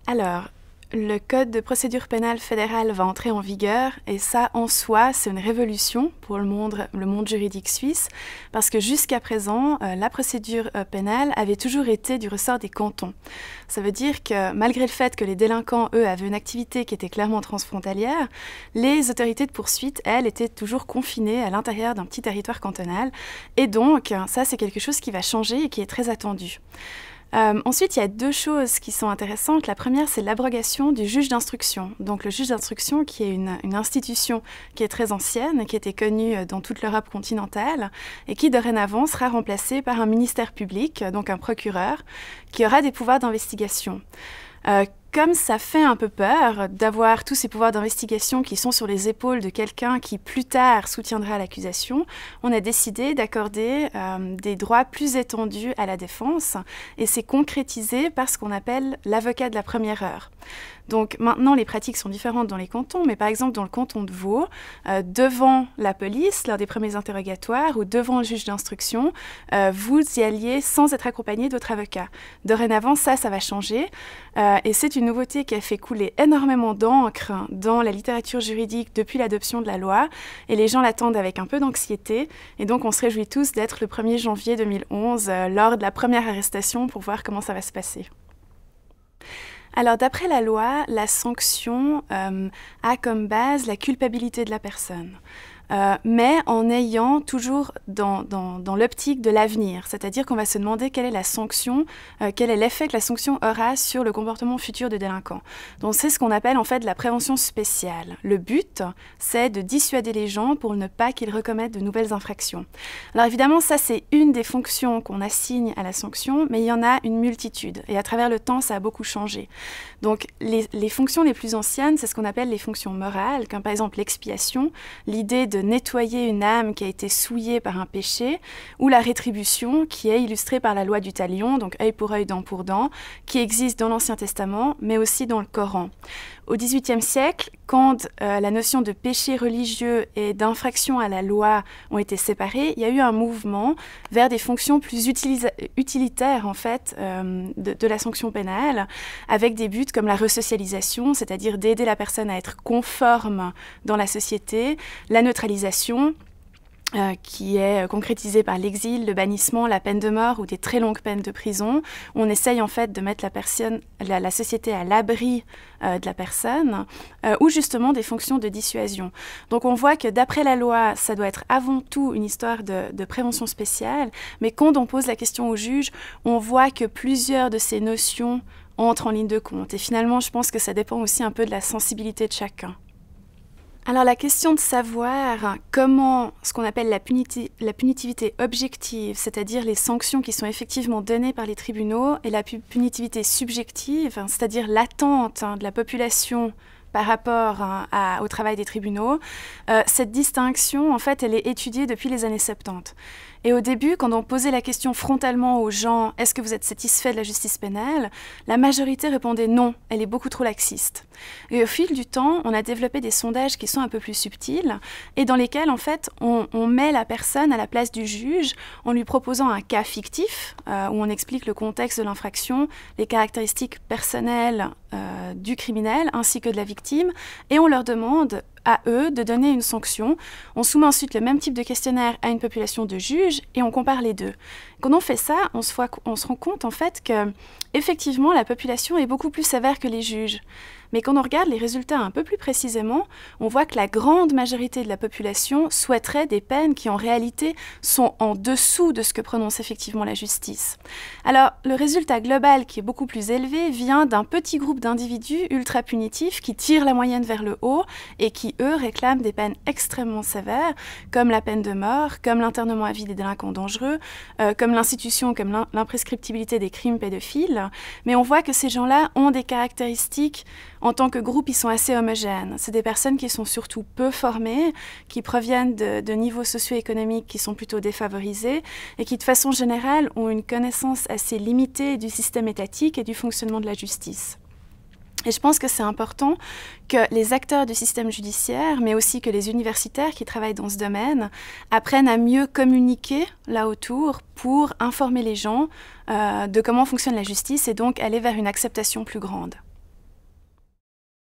Alors, le Code de procédure pénale fédéral va entrer en vigueur et ça, en soi, c'est une révolution pour le monde juridique suisse parce que jusqu'à présent, la procédure pénale avait toujours été du ressort des cantons. Ça veut dire que malgré le fait que les délinquants, eux, avaient une activité qui était clairement transfrontalière, les autorités de poursuite, elles, étaient toujours confinées à l'intérieur d'un petit territoire cantonal et donc, ça, c'est quelque chose qui va changer et qui est très attendu. Ensuite, il y a deux choses qui sont intéressantes. La première, c'est l'abrogation du juge d'instruction. Donc le juge d'instruction, qui est une institution qui est très ancienne, qui était connue dans toute l'Europe continentale, et qui dorénavant sera remplacée par un ministère public, donc un procureur, qui aura des pouvoirs d'investigation. Comme ça fait un peu peur d'avoir tous ces pouvoirs d'investigation qui sont sur les épaules de quelqu'un qui plus tard soutiendra l'accusation, on a décidé d'accorder des droits plus étendus à la défense et c'est concrétisé par ce qu'on appelle l'avocat de la première heure. Donc maintenant, les pratiques sont différentes dans les cantons, mais par exemple dans le canton de Vaud, devant la police, lors des premiers interrogatoires ou devant le juge d'instruction, vous y alliez sans être accompagné d'autres avocats. Dorénavant, ça va changer et c'est une nouveauté qui a fait couler énormément d'encre dans la littérature juridique depuis l'adoption de la loi et les gens l'attendent avec un peu d'anxiété et donc on se réjouit tous d'être le 1er janvier 2011 lors de la première arrestation pour voir comment ça va se passer. Alors, d'après la loi, la sanction a comme base la culpabilité de la personne. Mais en ayant toujours dans l'optique de l'avenir, c'est-à-dire qu'on va se demander quelle est la sanction, quel est l'effet que la sanction aura sur le comportement futur de délinquant. Donc c'est ce qu'on appelle en fait la prévention spéciale. Le but, c'est de dissuader les gens pour ne pas qu'ils recommettent de nouvelles infractions. Alors évidemment, ça c'est une des fonctions qu'on assigne à la sanction, mais il y en a une multitude, et à travers le temps, ça a beaucoup changé. Donc les fonctions les plus anciennes, c'est ce qu'on appelle les fonctions morales, comme par exemple l'expiation, l'idée de nettoyer une âme qui a été souillée par un péché, ou la rétribution qui est illustrée par la loi du talion, donc œil pour œil, dent pour dent, qui existe dans l'Ancien Testament, mais aussi dans le Coran. Au XVIIIe siècle, quand la notion de péché religieux et d'infraction à la loi ont été séparées, il y a eu un mouvement vers des fonctions plus utilitaires en fait, de la sanction pénale, avec des buts comme la resocialisation, c'est-à-dire d'aider la personne à être conforme dans la société, la neutralisation, qui est concrétisée par l'exil, le bannissement, la peine de mort ou des très longues peines de prison. On essaye en fait de mettre la société à l'abri de la personne, ou justement des fonctions de dissuasion. Donc on voit que d'après la loi, ça doit être avant tout une histoire de prévention spéciale, mais quand on pose la question au juge, on voit que plusieurs de ces notions entrent en ligne de compte. Et finalement, je pense que ça dépend aussi un peu de la sensibilité de chacun. Alors la question de savoir comment ce qu'on appelle la punitivité objective, c'est-à-dire les sanctions qui sont effectivement données par les tribunaux, et la punitivité subjective, c'est-à-dire l'attente de la population par rapport au travail des tribunaux, cette distinction, en fait, elle est étudiée depuis les années 70. Et au début, quand on posait la question frontalement aux gens « Est-ce que vous êtes satisfait de la justice pénale ?», la majorité répondait « Non, elle est beaucoup trop laxiste ». Et au fil du temps, on a développé des sondages qui sont un peu plus subtils et dans lesquels, en fait, on met la personne à la place du juge en lui proposant un cas fictif où on explique le contexte de l'infraction, les caractéristiques personnelles du criminel ainsi que de la victime et on leur demande à eux de donner une sanction. On soumet ensuite le même type de questionnaire à une population de juges et on compare les deux. Quand on fait ça, on se rend compte en fait que effectivement la population est beaucoup plus sévère que les juges. Mais quand on regarde les résultats un peu plus précisément, on voit que la grande majorité de la population souhaiterait des peines qui en réalité sont en dessous de ce que prononce effectivement la justice. Alors le résultat global qui est beaucoup plus élevé vient d'un petit groupe d'individus ultra punitifs qui tirent la moyenne vers le haut et qui eux réclament des peines extrêmement sévères comme la peine de mort, comme l'internement à vie des délinquants dangereux, comme l'institution, comme l'imprescriptibilité des crimes pédophiles. Mais on voit que ces gens-là ont des caractéristiques. En tant que groupe, ils sont assez homogènes. C'est des personnes qui sont surtout peu formées, qui proviennent de niveaux socio-économiques qui sont plutôt défavorisés et qui, de façon générale, ont une connaissance assez limitée du système étatique et du fonctionnement de la justice. Et je pense que c'est important que les acteurs du système judiciaire, mais aussi que les universitaires qui travaillent dans ce domaine, apprennent à mieux communiquer là autour pour informer les gens de comment fonctionne la justice et donc aller vers une acceptation plus grande.